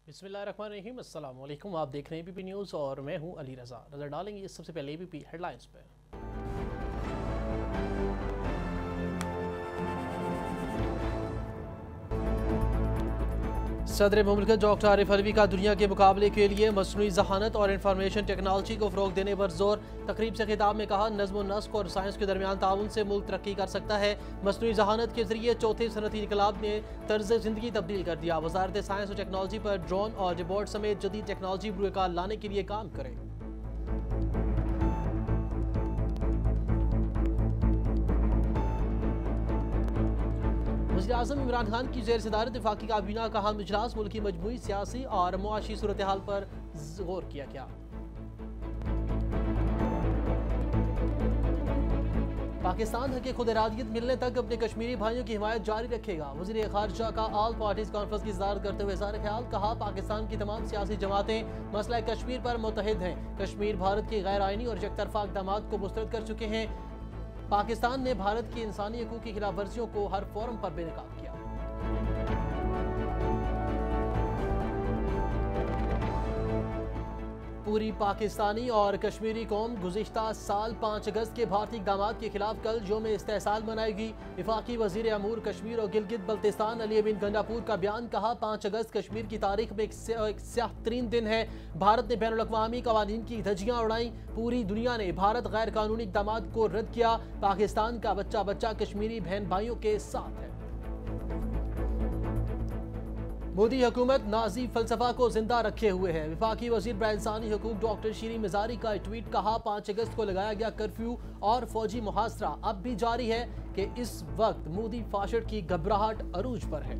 बिस्मिल्लाहिर्रहमानिर्रहीम, अस्सलाम वालेकुम। आप देख रहे हैं एबीपी न्यूज़ और मैं हूं अली रज़ा। नज़र डालेंगे सबसे पहले एबीपी हेडलाइंस पर। सदर मुमलिकत डॉक्टर आरिफ अलवी का दुनिया के मुकाबले के लिए मसनूई ज़हानत और इंफॉर्मेशन टेक्नोलॉजी को फ़रोग़ देने पर जोर। तकरीब से खिताब में कहा, नज़्म व नस्क और साइंस के दरमियान ताउन से मुल्क तरक्की कर सकता है। मसनूई ज़हानत के जरिए चौथे सनती इनकलाब ने तर्ज ज़िंदगी तब्दील कर दिया। वज़ारत साइंस और टेक्नोलॉजी पर ड्रोन और रोबोट समेत जदीद टेक्नोलॉजी बुरकार लाने के लिए काम करे। वज़ीर-ए-आज़म इमरान खान की ज़ेर सदारत वफाकी काबीना का हम इजलास मुल्क की मजमूई सियासी और मुआशी सूरत हाल पर गौर किया गया। पाकिस्तान हक़ खुद इरादियत मिलने तक अपने कश्मीरी भाइयों की हिमायत जारी रखेगा। वज़ीर ख़ारिजा का ऑल पार्टीज कॉन्फ्रेंस की सदारत करते हुए इज़हार ख्याल, कहा पाकिस्तान की तमाम सियासी जमातें मसला कश्मीर पर मुत्तहिद हैं। कश्मीर भारत के गैर आइनी और यकतरफा इक़दामात को मुस्तरद कर चुके हैं। पाकिस्तान ने भारत की इंसानी हकूक़ की खिलाफ वर्जियों को हर फोरम पर बेनकाब किया। पूरी पाकिस्तानी और कश्मीरी कौम गुज़िश्ता साल 5 अगस्त के भारतीय इक़दामात के खिलाफ कल यौम इस्तेहसाल मनाएगी। वफाकी वज़ीर अमूर कश्मीर और गिलगित बल्तिस्तान अली अमीन गंडापुर का बयान, कहा 5 अगस्त कश्मीर की तारीख में एक स्याह तरीन दिन है। भारत ने बैनुल अक़वामी क़वानीन की धज्जियाँ उड़ाई। पूरी दुनिया ने भारत गैर कानूनी इक़दामात को रद्द किया। पाकिस्तान का बच्चा बच्चा कश्मीरी बहन भाइयों के साथ है। मोदी हुकूमत नाज़ी फ़लसफ़ा को जिंदा रखे हुए है। वफाकी वज़ीर बराए इंसानी हकूक़ डॉक्टर शीरी मिज़ारी का ट्वीट, कहा 5 अगस्त को लगाया गया कर्फ्यू और फौजी मुहासरा अब भी जारी है कि इस वक्त मोदी फाशिस्ट की घबराहट अरूज पर है।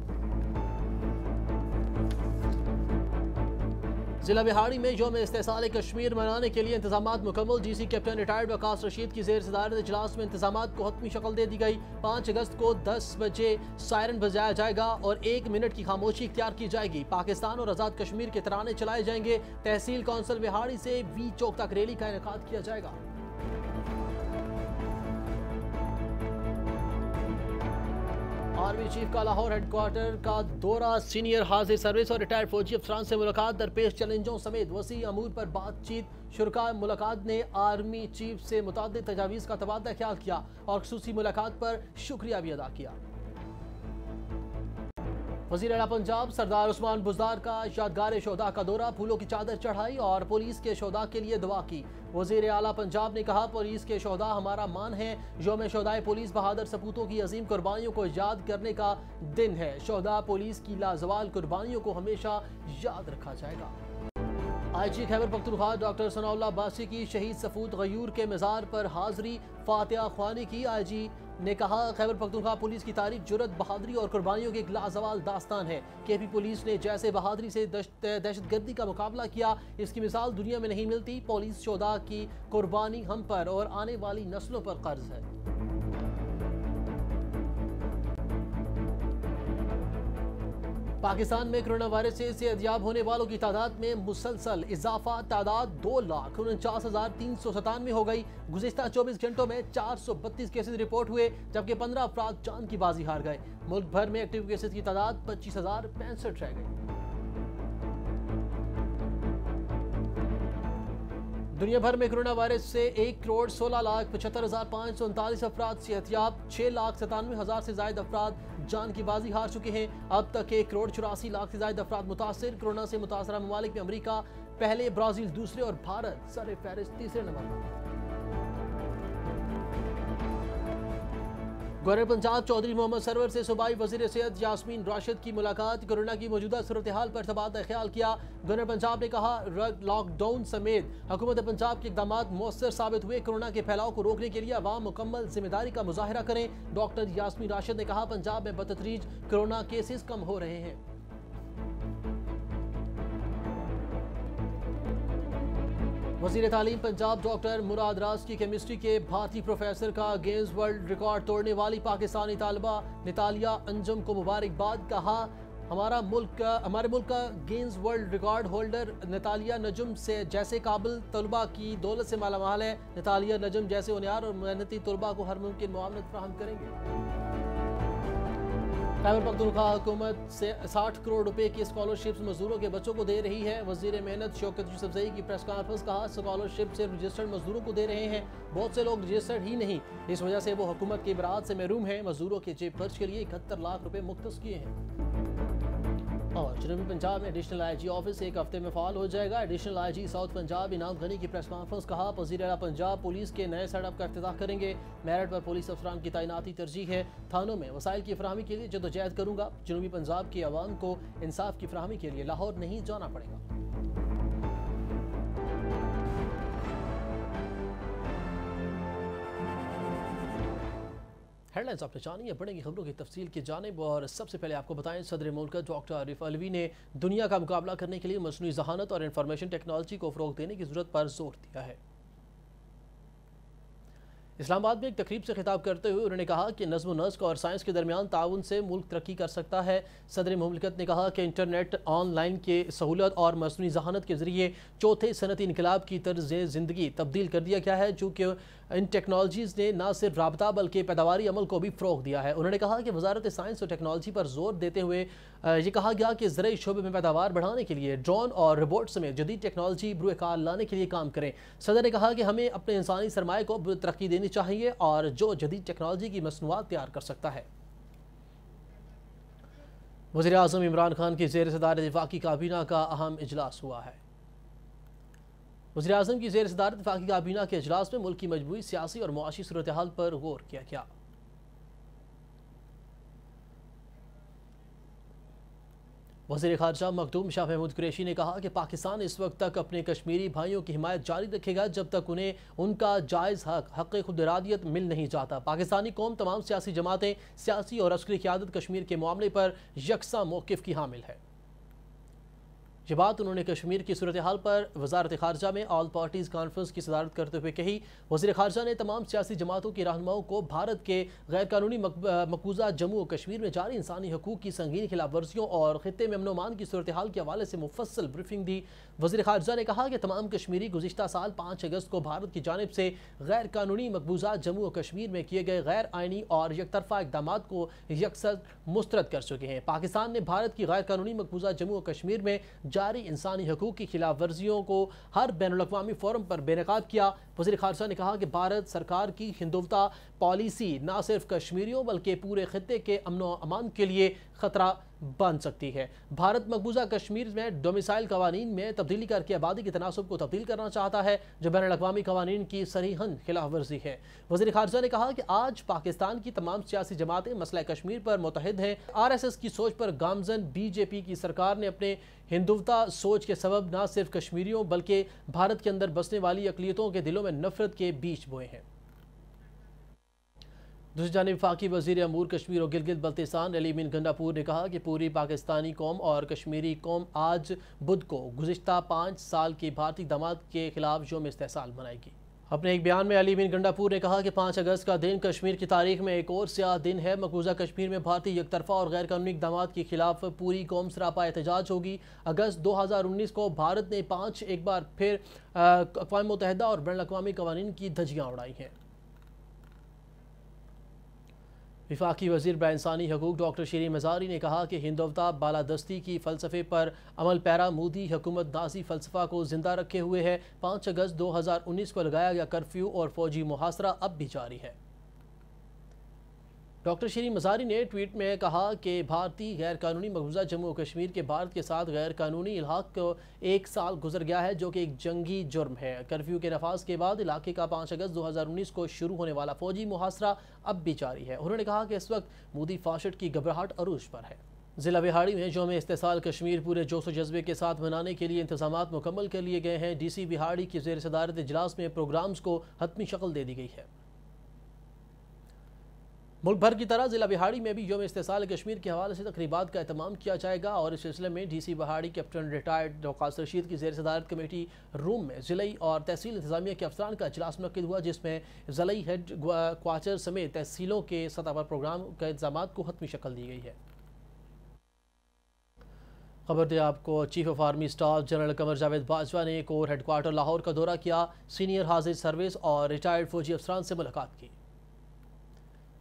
जिला बिहाड़ी में यौम इस्तेहसाल कश्मीर मनाने के लिए इंतजामात मुकम्मल। DC captain retired Waqas Rashid की ज़ेर सदारत इजलास में इंतजामात को हतमी शक्ल दे दी गई। 5 अगस्त को 10 बजे सायरन बजाया जाएगा और 1 मिनट की खामोशी इख्तियार की जाएगी। पाकिस्तान और आज़ाद कश्मीर के तराने चलाए जाएंगे। तहसील कौंसिल बिहाड़ी से वी चौक तक रैली का इनेकाद किया जाएगा। आर्मी चीफ का लाहौर हेडक्वार्टर का दौरा। सीनियर हाजिर सर्विस और रिटायर्ड फौजी अफसरान से मुलाकात। दरपेश चैलेंजों समेत वसी अमूर पर बातचीत। शुरका मुलाकात ने आर्मी चीफ से मुताद्दिद तजावीज़ का तबादला ख्याल किया और खुसूसी मुलाकात पर शुक्रिया भी अदा किया। वज़ीर आला पंजाब सरदार उस्मान बुज़दार का यादगार शोहदा का दौरा। फूलों की चादर चढ़ाई और पुलिस के शोहदा के लिए दुआ की। वज़ीर आला पंजाब ने कहा, पुलिस के शोहदा हमारा मान है। यौम शोहदाए पुलिस बहादुर सपूतों की अजीम कुर्बानियों को याद करने का दिन है। शोहदा पुलिस की लाजवाल कुर्बानियों को हमेशा याद रखा जाएगा। IG खैबर पख्तूनख्वा डॉक्टर सनाउल्लाह अब्बासी की शहीद सफूत गयूर के मज़ार पर हाज़री फातिहा ख्वानी की। IG ने कहा, खैबर पख्तूनख्वा पुलिस की तारीख जुर्रत, बहादुरी और कुर्बानियों की एक लाजवाल दास्तान है। KP पुलिस ने जैसे बहादुरी से दहशतगर्दी का मुकाबला किया, इसकी मिसाल दुनिया में नहीं मिलती। पुलिस शोहदा की कुर्बानी हम पर और आने वाली नस्लों पर कर्ज है। पाकिस्तान में कोरोना वायरस से सेहतयाब होने वालों की तादाद में मुसलसल इजाफा। तादाद 2,49,397 हो गई। गुज़िश्ता 24 घंटों में 432 केसेज रिपोर्ट हुए, जबकि 15 अफराद जान की बाजी हार गए। मुल्क भर में एक्टिव केसेज की तादाद 25,065 रह गई। दुनिया भर में कोरोना वायरस से 1,16,75,539 अफराद सेहतयाब। 6,97,000 से ज्यादा अफराद जान की बाजी हार चुके हैं। अब तक 1,84,00,000 से ज्यादा अफराद मुतासिर। कोरोना से मुतासरा ममालिक में अमरीका पहले, ब्राज़ील दूसरे और भारत सर फहरिस्त तीसरे नंबर पर। गवर्नर पंजाब चौधरी मोहम्मद सरवर से सूबाई वज़ीर सेहत यास्मीन राशिद की मुलाकात। कोरोना की मौजूदा सूरत हाल पर तबादला ख्याल किया। गवर्नर पंजाब ने कहा, लॉकडाउन समेत हुकूमत पंजाब के इक़दामात मौसर साबित हुए। कोरोना के फैलाव को रोकने के लिए अवाम मुकम्मल जिम्मेदारी का मुजाहिरा करें। डॉक्टर यास्मीन राशिद ने कहा, पंजाब में बतदरीज कोरोना केसेस कम हो रहे हैं। वज़ीर तालीम पंजाब डॉक्टर मुराद राज की केमिस्ट्री के भारतीय प्रोफेसर का गिनीज वर्ल्ड रिकॉर्ड तोड़ने वाली पाकिस्तानी तालिबा नितालिया अंजुम को मुबारकबाद। कहा, हमारे मुल्क का गिनीज वर्ल्ड रिकॉर्ड होल्डर नितालिया नजुम से जैसे काबिल तलबा की दौलत से मालामाल है। नितालिया नजुम जैसे होनहार और मेहनती तलबा को हर मुमकिन मुआवनत फराहम करेंगे। खैबर पख्तूनख्वा हुकूमत से 60 करोड़ रुपए की स्कॉलरशिप्स मजदूरों के बच्चों को दे रही है। वजीर मेहनत शौकत यूसुफजई की प्रेस कॉन्फ्रेंस, कहा स्कॉलरशिप सिर्फ रजिस्टर्ड मजदूरों को दे रहे हैं, बहुत से लोग रजिस्टर्ड ही नहीं, इस वजह से वो हुकूमत की बरात से महरूम हैं। मजदूरों के जेब खर्च के लिए 71 लाख रुपए मुख्तस किए हैं। और जनूबी पंजाब में एडिशनल IG ऑफिस एक हफ्ते में फाल हो जाएगा। एडिशनल IG साउथ पंजाब इनाम गनी की प्रेस कॉन्फ्रेंस, कहा वज़ीर आला पंजाब पुलिस के नए सेटअप का इफ्तिताह करेंगे, मेरिट पर पुलिस अफसरान की तैनाती तरजीह है, थानों में वसाइल की फराहमी के लिए जदोजहद करूँगा, जनूबी पंजाब की आवाम को इंसाफ की फराहमी के लिए लाहौर नहीं जाना पड़ेगा। हेडलाइंस आपने जानी है, बढ़ेंगी खबरों की तफसील की जानिब। और सबसे पहले आपको बताएं, सदर मुल्क डॉक्टर आरिफ अलवी ने दुनिया का मुकाबला करने के लिए मसनूई ज़हानत और इंफॉर्मेशन टेक्नोलॉजी को फ़रोग़ देने की ज़रूरत पर जोर दिया है। इस्लामाबाद में एक तकरीब से खिताब करते हुए उन्होंने कहा कि नज़्म व नस्क और साइंस के दरमियान ताउन से मुल्क तरक्की कर सकता है। सदर मुमलिकत ने कहा कि इंटरनेट, ऑनलाइन के सहूलत और मसनूई ज़हानत के ज़रिए चौथे सनती इनकलाब की तर्ज़ ज़िंदगी तब्दील कर दिया गया है, चूँकि इन टेक्नोलॉजीज़ ने न सिर्फ राबता बल्कि पैदावारी अमल को भी फ़रोग़ दिया है। उन्होंने कहा कि वज़ारत साइंस और टेक्नोलॉजी पर जोर देते हुए ये कहा गया कि ज़राई शोबे में पैदावार बढ़ाने के लिए ड्रोन और रोबोट समेत जदीद टेक्नोलॉजी बरूए कार लाने के लिए काम करें। सदर ने कहा कि हमें अपने इंसानी सरमाए को तरक्की देनी चाहिए और जो जदीद टेक्नोलॉजी की मसनूआत तैयार कर सकता है। वज़ीर आज़म इमरान खान की ज़ेर सदारत वफाकी काबीना का अहम इजलास हुआ है। वज़ीर आज़म की ज़ेर सदारत वफाकी काबीना के इजलास में मुल्क की मजबूरी, सियासी और मुआशी सूरत हाल पर गौर किया गया। वज़ीर ख़ारजा मखदूम शाह महमूद कुरैशी ने कहा कि पाकिस्तान इस वक्त तक अपने कश्मीरी भाइयों की हिमायत जारी रखेगा जब तक उन्हें उनका जायज़ हक़ खुद इरादियत मिल नहीं जाता। पाकिस्तानी कौम तमाम सियासी जमातें, सियासी और अस्करी क़यादत कश्मीर के मामले पर यकसा मौक़िफ़ की हामिल है। ये बात उन्होंने कश्मीर की सूरत हाल पर वज़ारत ख़ारजा में ऑल पार्टीज़ कॉन्फ्रेंस की सदारत करते हुए कही। वज़ीर ख़ारजा ने तमाम सियासी जमातों के रहनुमाओं को भारत के गैर कानूनी मकबूजा जम्मू और कश्मीर में जारी इंसानी हकूक़ की संगीन खिलाफ वर्जियों और ख़ित्ते में अमन अमान की सूरत हाल के हवाले से मुफस्सल ब्रीफिंग दी। वज़ीर ख़ारजा ने कहा कि तमाम कश्मीरी गुज़िश्ता साल 5 अगस्त को भारत की जानिब से गैर कानूनी मकबूजा जम्मू और कश्मीर में किए गए गैर आइनी और यकतरफ़ा इक़दामात को यकसर मुस्तरद कर चुके हैं। पाकिस्तान ने भारत की गैर कानूनी मकबूजा जम्मू और कश्मीर में जारी इंसानी हकूक़ की खिलाफ वर्जियों को हर बैनुल-अक़वामी फोरम पर बेनकाब किया। वज़ीर ख़ारजा ने कहा कि भारत सरकार की हिंदुत्वा पॉलिसी न सिर्फ कश्मीरियों बल्कि पूरे खित्ते के अमन व अमान के लिए ख़तरा बन सकती है। भारत मकबूजा कश्मीर में डोमिसाइल कवानीन में तब्दीली करके आबादी के तनासब को तब्दील करना चाहता है, जो बैनुल-अक़वामी कवानीन की सरीहन खिलाफ वर्जी है। वज़ीर ख़ारजा ने कहा कि आज पाकिस्तान की तमाम सियासी जमातें मसला कश्मीर पर मुतहद हैं। RSS की सोच पर गामजन BJP की सरकार ने अपने हिंदुत्वा सोच के सबब न सिर्फ कश्मीरियों बल्कि भारत के अंदर बसने वाली अक़लियतों के दिलों में नफरत के बीज बोए हैं। दूसरी जानिब वफाकी वज़ीर अमूर कश्मीर और गिलगित बल्तिस्तान अली मीन गंडापुर ने कहा कि पूरी पाकिस्तानी कौम और कश्मीरी कौम आज बुध को गुज़िश्ता 5 साल की भारतीय इक़दामात के खिलाफ यौम इस्तेहसाल मनाएगी। अपने एक बयान में अली मीन गंडापुर ने कहा कि 5 अगस्त का दिन कश्मीर की तारीख में एक और स्याह दिन है। मकबूजा कश्मीर में भारतीय यकतरफा और गैर कानूनी इक़दामात के खिलाफ पूरी कौम सरापा एहतजाज होगी। अगस्त 2019 को भारत ने एक बार फिर अक़वाम मुत्तहिदा और बैनुल-अक़वामी कवानीन की धज्जियाँ उड़ाई हैं। वफाकी वज़ीर बाइंसानी हकूक़ डॉक्टर शीरीन मज़ारी ने कहा कि हिंदुत्वा बालादस्ती की फ़लसफ़े पर अमल पैरा मोदी हुकूमत नाज़ी फ़लसफ़ा को ज़िंदा रखे हुए है। 5 अगस्त 2019 को लगाया गया कर्फ्यू और फ़ौजी मुहासरा अब भी जारी है। डॉक्टर शीरीन मज़ारी ने ट्वीट में कहा कि भारतीय गैर कानूनी मकबूजा जम्मू और कश्मीर के भारत के साथ गैर कानूनी इल्हाक़ को 1 साल गुजर गया है, जो कि एक जंगी जुर्म है। कर्फ्यू के नफाज के बाद इलाके का 5 अगस्त 2019 को शुरू होने वाला फ़ौजी मुहासरा अब भी जारी है। उन्होंने कहा कि इस वक्त मोदी फाशिस्ट की घबराहट अरूज पर है। ज़िला बिहाड़ी में यौम इस्तेहसाल कश्मीर पूरे जोश व जज्बे के साथ मनाने के लिए इंतजामात मुकम्मल कर लिए गए हैं। DC बिहाड़ी की ज़ेर सदारत इजलास में प्रोग्राम्स को हतमी शक्ल दे दी गई है। मुल्क भर की तरह ज़िला बिहाड़ी में भी यौम इस्तेहसाल कश्मीर के हवाले से तकरीबात का एहतमाम किया जाएगा और इस सिलसिले में DC बिहाड़ी कैप्टन रिटायर्ड वक़ास रशीद की ज़ेर सदारत कमेटी रूम में ज़िलाई और तहसील इंतजामिया के अफसरान का इजलास मुनक्किद हुआ, जिसमें ज़िलाई हेड क्वार्टर समेत तहसीलों के सतह पर प्रोग्राम के इंतजाम को हतमी शक्ल दी गई है। खबर दें आपको, chief of army staff general Qamar Javed Bajwa ने कोर हेडक्वार्टर लाहौर का दौरा किया, सीनियर हाजिर सर्विस और रिटायर्ड फौजी अफसरान से मुलाकात की।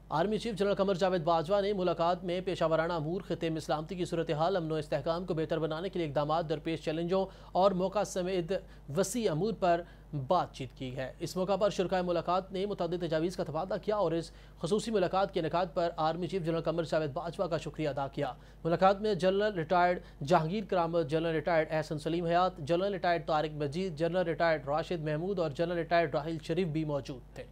Army chief general Qamar Javed Bajwa ने मुलाकात में पेशावराना अमूर खिते में सलामती की सूरत हाल, अमन व इस्तेहकाम को बेहतर बनाने के लिए इकदाम, दरपेश चैलेंजों और मौका समेत वसी अमूर पर बातचीत की है। इस मौका पर शुरकाए मुलाकात ने मुतअद्दिद तजावीज़ का तबादला किया और इस खसूसी मुलाकात के इनेकाद पर army chief general Qamar Javed Bajwa का शुक्रिया अदा किया। मुलाकात में general retired Jahangir Karamat, general retired Ehsan Saleem Hayat, general retired Tariq Majeed, general retired Rashid Mahmood और जनरल रिटायर्ड राहिल शरीफ भी मौजूद थे।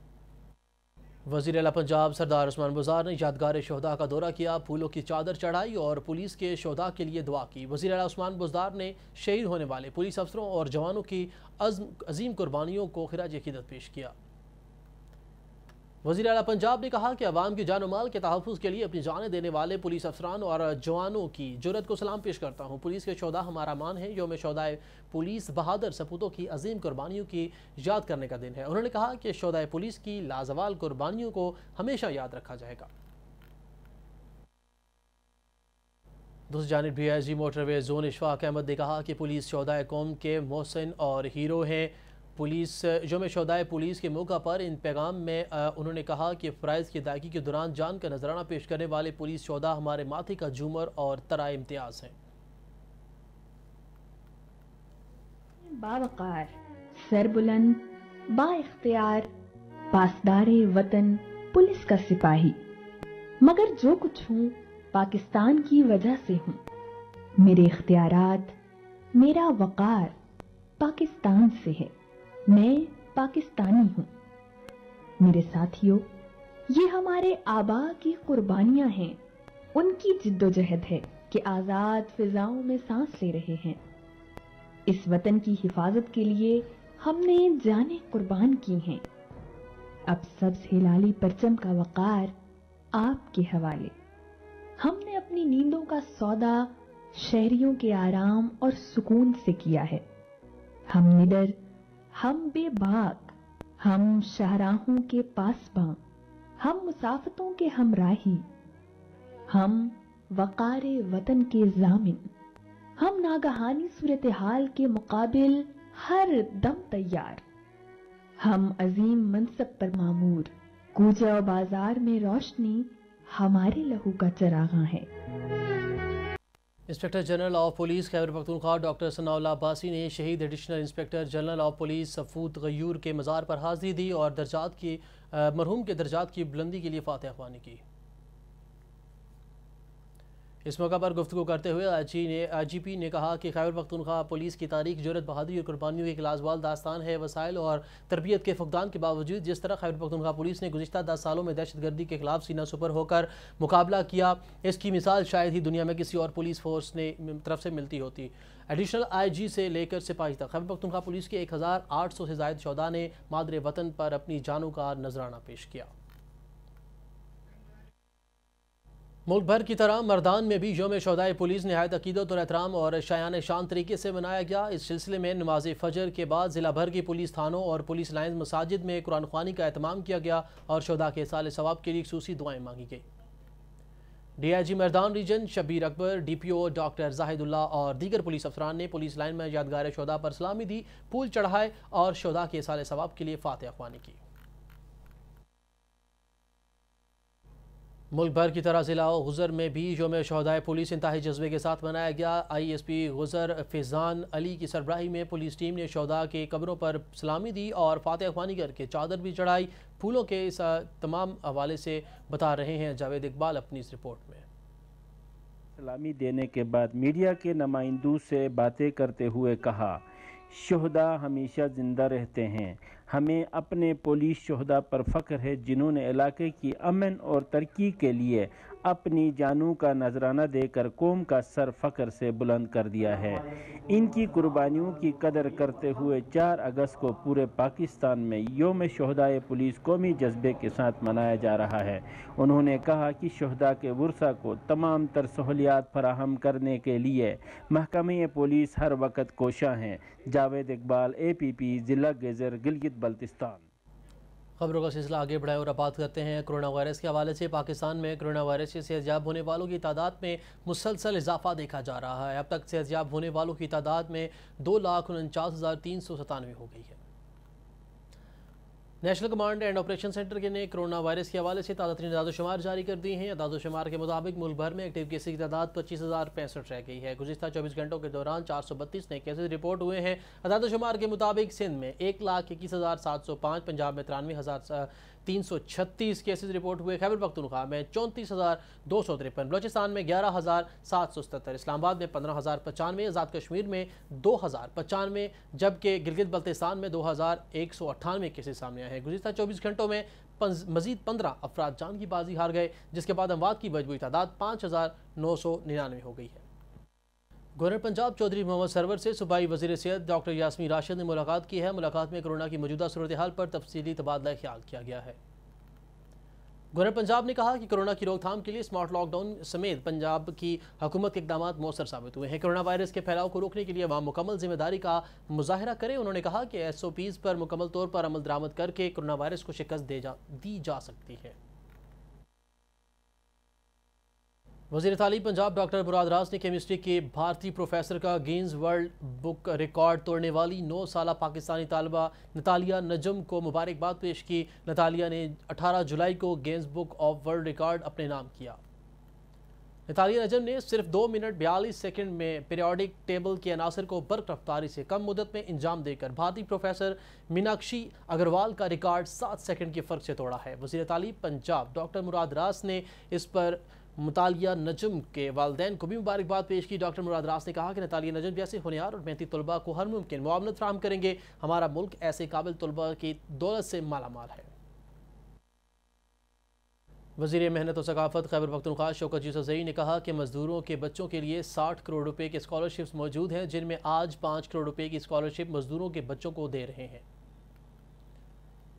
वज़ीर आला पंजाब सरदार उस्मान बुज़दार ने यादगार शोहदा का दौरा किया, फूलों की चादर चढ़ाई और पुलिस के शोहदा के लिए दुआ की। वज़ीर आला उस्मान बुज़दार ने शहीद होने वाले पुलिस अफसरों और जवानों की अजीम कुर्बानियों को खिराज अकीदत पेश किया। वज़ीर आला पंजाब ने कहा कि अवाम की जान और माल के तहफ़्फ़ुज़ के लिए अपनी जानें देने वाले पुलिस अफसरान और जवानों की जुर्रत को सलाम पेश करता हूँ। पुलिस के शोहदा हमारा मान है। यौम शोहदाए पुलिस बहादुर सपूतों की अजीम कुर्बानियों की याद करने का दिन है। उन्होंने कहा कि शोहदाए पुलिस की लाजवाल कुर्बानियों को हमेशा याद रखा जाएगा। दूसरी जानिब DIG motorway zone Ishfaq Ahmed ने कहा कि पुलिस शोहदाए कौम के मोहसिन और हीरो हैं। पुलिस यौम शोहदाए पुलिस के मौका पर इन पैगाम में उन्होंने कहा कि फ़राइज़ की अदायगी के दौरान जान का नजराना पेश करने वाले पुलिस शोहदा हमारे माथे का झूमर और तराए इम्तियाज़ हैं। बावकार, सरबुलंद, बाइख्तियार, पासदारे वतन, पुलिस का सिपाही, मगर जो कुछ हूँ पाकिस्तान की वजह से हूँ। मेरे इख्तियारात, मेरा वकार पाकिस्तान से है। मैं पाकिस्तानी हूँ। मेरे साथियों, ये हमारे आबा की कुर्बानियां हैं। उनकी जिद्दोजहद है कि आज़ाद फिजाओं में सांस ले रहे हैं। इस वतन की हिफाजत के लिए हमने जानें कुर्बान की हैं। अब सब्ज़ हिलाली परचम का वकार आपके हवाले। हमने अपनी नींदों का सौदा शहरियों के आराम और सुकून से किया है। हम निडर, हम बेबाक, हम शाहराहों के पासबां, हम मुसाफिरों के हमराही, हम वकारे वतन के जामिन, हम नागहानी सूरत हाल के मुकाबिल हर दम तैयार, हम अजीम मनसब पर मामूर, कूचा बाजार में रोशनी हमारे लहू का चरागा है। Inspector general of police Khyber Pakhtunkhwa doctor Sanaullah Abbasi ने शहीद additional inspector general of police Safwat Ghayur के मज़ार पर हाज़िरी दी और मरहूम के दर्जात की बुलंदी के लिए फातिहा ख्वानी की। इस मौका पर गुफ्तगू करते हुए IGP ने कहा कि खैबर पख्तूनख्वा पुलिस की तारीख जुर्रत, बहादुरी और कुर्बानियों की एक लाजवाल दास्तान है। वसाइल और तरबियत के फुकदान के बावजूद जिस तरह खैबर पख्तूनख्वा पुलिस ने गुज़िश्ता 10 सालों में दहशतगर्दी के खिलाफ सीना सुपर होकर मुकाबला किया, इसकी मिसाल शायद ही दुनिया में किसी और पुलिस फोर्स ने तरफ से मिलती होती। एडिशनल IG से लेकर सिपाही तक खैबर पख्तूनख्वा पुलिस के 1800 से ज़ायद शोहदा ने मादरे वतन पर अपनी जानों का नजराना पेश किया। मुल्क भर की तरह मर्दान में भी यौम शोहदाए पुलिस निहायत अकीदत और एहतराम और शायान शान तरीके से मनाया गया। इस सिलसिले में नमाज फजर के बाद ज़िला भर की पुलिस थानों और पुलिस लाइन्स मसाजिद में कुरान ख्वानी का एहतमाम किया गया और शोहदा के साल सवाब के लिए खुसूसी दुआएं मांगी गई। DIG Mardan region Shabbir Akbar, DPO doctor Zahidullah और दीगर पुलिस अफसरान ने पुलिस लाइन में यादगार शोहदा पर सलामी दी, फूल चढ़ाए और शोहदा के साल सवाब के लिए फातिहा ख्वानी की। मुल्क भर की तरह ज़िला गुजर में भी यौम शोहदाए पुलिस इंतहाई जज्बे के साथ मनाया गया। ISP गुजर फैज़ान अली की सरबराही में पुलिस टीम ने शोहदा के कब्रों पर सलामी दी और फातिहा ख्वानी करके चादर भी चढ़ाई। फूलों के इस तमाम हवाले से बता रहे हैं जावेद इकबाल अपनी इस रिपोर्ट में। सलामी देने के बाद मीडिया के नुमाइंदों से बातें करते हुए कहा, शोहदा हमेशा ज़िंदा रहते हैं। हमें अपने पुलिस शोहदा पर फ़ख्र है जिन्होंने इलाके की अमन और तरक्की के लिए अपनी जानों का नजराना देकर कौम का सर फ़ख्र से बुलंद कर दिया है। इनकी कुर्बानियों की कदर करते हुए 4 अगस्त को पूरे पाकिस्तान में यौम शोहदाए पुलिस कौमी जज्बे के साथ मनाया जा रहा है। उन्होंने कहा कि शोहदा के वर्सा को तमाम तर सहूलियात फराहम करने के लिए महकमे पुलिस हर वक्त कोशा हैं। जावेद इकबाल, APP, ज़िला गेज़र, गिलगित बल्तिस्तान। खबरों का सिलसिला आगे बढ़ाए और अब बात करते हैं कोरोना वायरस के हवाले से। पाकिस्तान में कोरोना वायरस से सेहतयाब होने वालों की तादाद में मुसलसल इजाफा देखा जा रहा है। अब तक सेहतयाब होने वालों की तादाद में 2,49,397 हो गई है। National command and operation centre کے نے کرونا وائرس کے حوالے سے تازہ ترین اعداد و شمار جاری کر دی ہیں۔ اعداد و شمار کے مطابق ملک بھر میں ایکٹیو کیسز کی تعداد 25,065 رہ گئی ہے۔ گزشتہ 24 گھنٹوں کے دوران 432 نئے کیسز رپورٹ ہوئے ہیں۔ اعداد و شمار کے مطابق سندھ میں 1,21,705، پنجاب میں 93,336 کیسز رپورٹ ہوئے، خیبر پختونخوا میں 34,253، بلوچستان میں 11,777، اسلام آباد میں 15,095، آزاد کشمیر میں 2,095، جبکہ گلگت بلتستان میں 2,198 کیسز سامنے آئے ہیں۔ گزشتہ 24 گھنٹوں میں مزید 15 افراد جان کی بازی ہار گئے، جس کے بعد اموات کی مجموعی تعداد 5,999 ہو گئی ہے۔ گورنر پنجاب چودھری محمد سرور سے صوبائی وزیر صحت ڈاکٹر یاسمین راشد نے ملاقات کی ہے۔ ملاقات میں کورونا کی موجودہ صورتحال پر تفصیلی تبادلہ خیال کیا گیا ہے۔ گورنر پنجاب نے کہا کہ کورونا کی روک تھام کے لیے سمارٹ لاک ڈاؤن سمیت پنجاب کی حکومت کے اقدامات مؤثر ثابت ہوئے ہیں۔ کورونا وائرس کے پھیلاؤ کو روکنے کے لیے عوام مکمل ذمہ داری کا مظاہرہ کریں۔ انہوں نے کہا کہ SOPs پر مکمل طور پر عمل درآمد کر کے کورونا وائرس کو شکست دی جا سکتی ہے۔ وزیر تعلیم پنجاب ڈاکٹر مراد راز نے کیمسٹری کے بھارتی پروفیسر کا گینز ورلڈ بک ریکارڈ توڑنے والی 9 سالہ پاکستانی طالبہ نتالیہ نجم کو مبارکباد پیش کی۔ نتالیہ نے 18 جولائی کو gains book of world record اپنے نام کیا۔ نتالیہ نجم نے صرف 2 منٹ 42 سیکنڈ میں پیریوڈک ٹیبل کے عناصر کو برق رفتاری سے کم مدت میں انجام دے کر بھارتی پروفیسر میناکشی اگروال کا ریکارڈ 7 سیکنڈ کے فرق سے توڑا ہے۔ وزیر تعلیم پنجاب ڈاکٹر مراد راز نے اس پر نتالیہ نجم کے والدین کو بھی مبارکباد پیش کی۔ ڈاکٹر مراد راز نے کہا کہ نتالیہ نجم جیسے ہونہار اور محنتی طلباء کو ہر ممکن معاونت فراہم کریں گے۔ ہمارا ملک ایسے قابل طلباء کی دولت سے مالا مال ہے۔ وزیر محنت و ثقافت خیبر پختونخوا شوکت یوسفزئی نے کہا کہ مزدوروں کے بچوں کے لیے 60 کروڑ روپے کے اسکالرشپس موجود ہیں، جن میں آج 5 کروڑ روپے کی اسکالرشپ مزدوروں کے بچوں کو دے رہے ہیں۔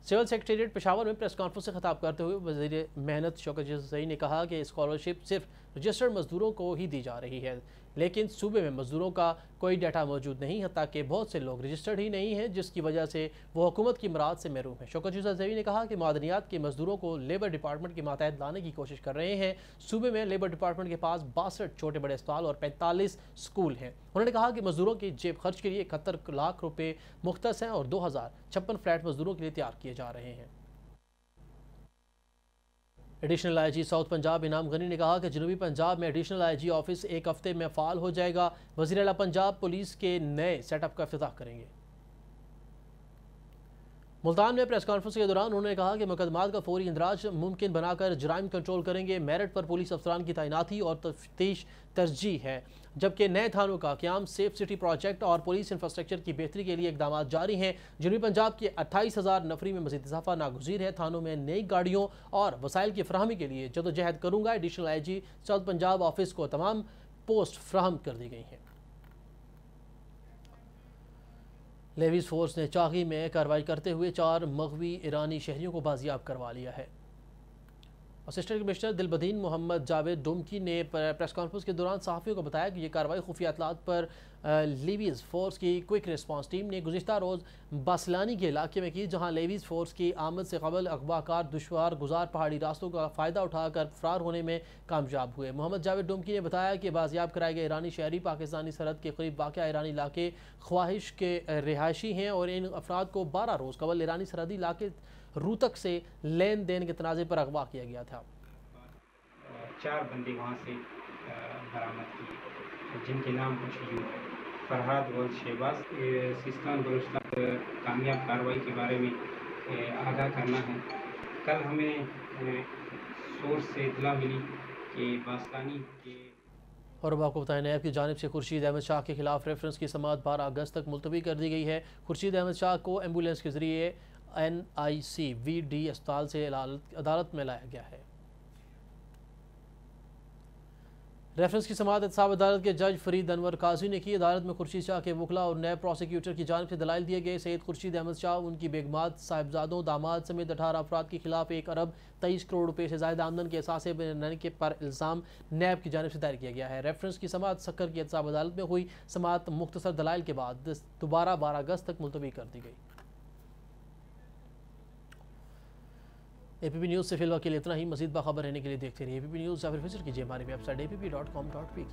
سول سیکریٹریٹ پشاور میں پریس کانفرنس سے خطاب کرتے ہوئے وزیر محنت شوکت یوسفزئی نے کہا کہ اسکالرشپ صرف رجسٹرڈ مزدوروں کو ہی دی جا رہی ہے، لیکن صوبے میں مزدوروں کا کوئی ڈیٹا موجود نہیں، حتیٰ کہ بہت سے لوگ رجسٹرڈ ہی نہیں ہیں، جس کی وجہ سے وہ حکومت کی مراعات سے محروم ہیں۔ شوکت یوسفزئی نے کہا کہ معدنیات کے مزدوروں کو لیبر ڈپارٹمنٹ کے ماتحت لانے کی کوشش کر رہے ہیں۔ صوبے میں لیبر ڈپارٹمنٹ کے پاس 62 چھوٹے بڑے اسپتال اور 45 سکول ہیں۔ انہوں نے کہا کہ مزدوروں کی جیب خرچ کے لیے 71 لاکھ روپے مختص ہیں اور 2056 فلیٹ مزدوروں کے لیے تیار کیے جا رہے ہیں۔ ایڈیشنل IG ساؤتھ پنجاب انعام غنی نے کہا کہ جنوبی پنجاب میں ایڈیشنل IG آفس ایک ہفتے میں فعال ہو جائے گا۔ وزیر اعلیٰ پنجاب پولیس کے نئے سیٹ اپ کا افتتاح کریں گے۔ ملتان میں پریس کانفرنس کے دوران انہوں نے کہا کہ مقدمات کا فوری اندراج ممکن بنا کر جرائم کنٹرول کریں گے۔ میرٹ پر پولیس افسران کی تعیناتی اور تفتیش ترجیح ہے، جبکہ نئے تھانوں کا قیام، سیف سٹی پروجیکٹ اور پولیس انفراسٹرکچر کی بہتری کے لیے اقدامات جاری ہیں۔ جنوبی پنجاب کے 28,000 نفری میں مزید اضافہ ناگزیر ہے۔ تھانوں میں نئی گاڑیوں اور وسائل کی فراہمی کے لیے جدوجہد کروں گا۔ Additional IG south Punjab office کو تمام پوسٹ فراہم کر دی گئی ہیں۔ لیویز فورس نے چاغی میں کارروائی کرتے ہوئے 4 مغوی ایرانی شہریوں کو بازیاب کروا لیا ہے۔ اسسٹنٹ کمشنر دلبدین محمد جاوید ڈومکی نے پریس کانفرنس کے دوران صحافیوں کو بتایا کہ یہ کارروائی خفیہ اطلاعات پر لیویز فورس کی کوئک ریسپانس ٹیم نے گزشتہ روز باسلانی کے علاقے میں کی، جہاں لیویز فورس کی آمد سے قبل اغوا کار دشوار گزار پہاڑی راستوں کا فائدہ اٹھا کر فرار ہونے میں کامیاب ہوئے۔ محمد جاوید ڈومکی نے بتایا کہ بازیاب کرائے گئے ایرانی شہری پاکستانی سرحد کے قریب واقع ایرانی علاقے خواہش کے رہائشی ہیں اور ان افراد کو 12 روز قبل ایرانی سرحدی علاقے روتک سے لین دین کے تنازع پر اغوا کیا گیا تھا۔ 4 بندے وہاں سے برآمد کیے، جن کے نام کچھ یوں فرحاد و شہباز۔ سیستان بلوچستان کامیاب کارروائی کے بارے میں آگاہ کرنا ہے۔ کل ہمیں سورس سے اطلاع ملی کہ باسلانی کے اور اب آپ کو بتائیں نیب کی جانب سے خورشید احمد شاہ کے خلاف ریفرنس کی سماعت 12 اگست تک ملتوی کر دی گئی ہے۔ خورشید احمد شاہ کو ایمبولینس کے ذریعے NICVD اسپتال سے عدالت میں لایا گیا ہے۔ ریفرنس کی سماعت احتساب عدالت کے جج فرید انور قاضی نے کی۔ عدالت میں خورشید شاہ کے وکلاء اور نیب پروسیکیوٹر کی جانب سے دلائل دیے گئے۔ سید خورشید احمد شاہ، ان کی بیگمات، صاحبزادوں، داماد سمیت 18 افراد کے خلاف 1 ارب 23 کروڑ روپے سے زائد آمدن کے اثاثے بنانے کے پر الزام نیب کی جانب سے دائر کیا گیا ہے۔ ریفرنس کی سماعت سکر کی احتساب عدالت میں ہوئی۔ سماعت مختصر دلائل کے بعد دوبارہ 12 اگست تک ملتوی کر دی گئی۔ APP نیوز سے فی الوقت کے لیے اتنا ہی۔ مزید باخبر رہنے کے لیے دیکھتے رہیے APP نیوز یا پھر وزٹ کیجیے ہماری ویب سائٹ app.com.pk۔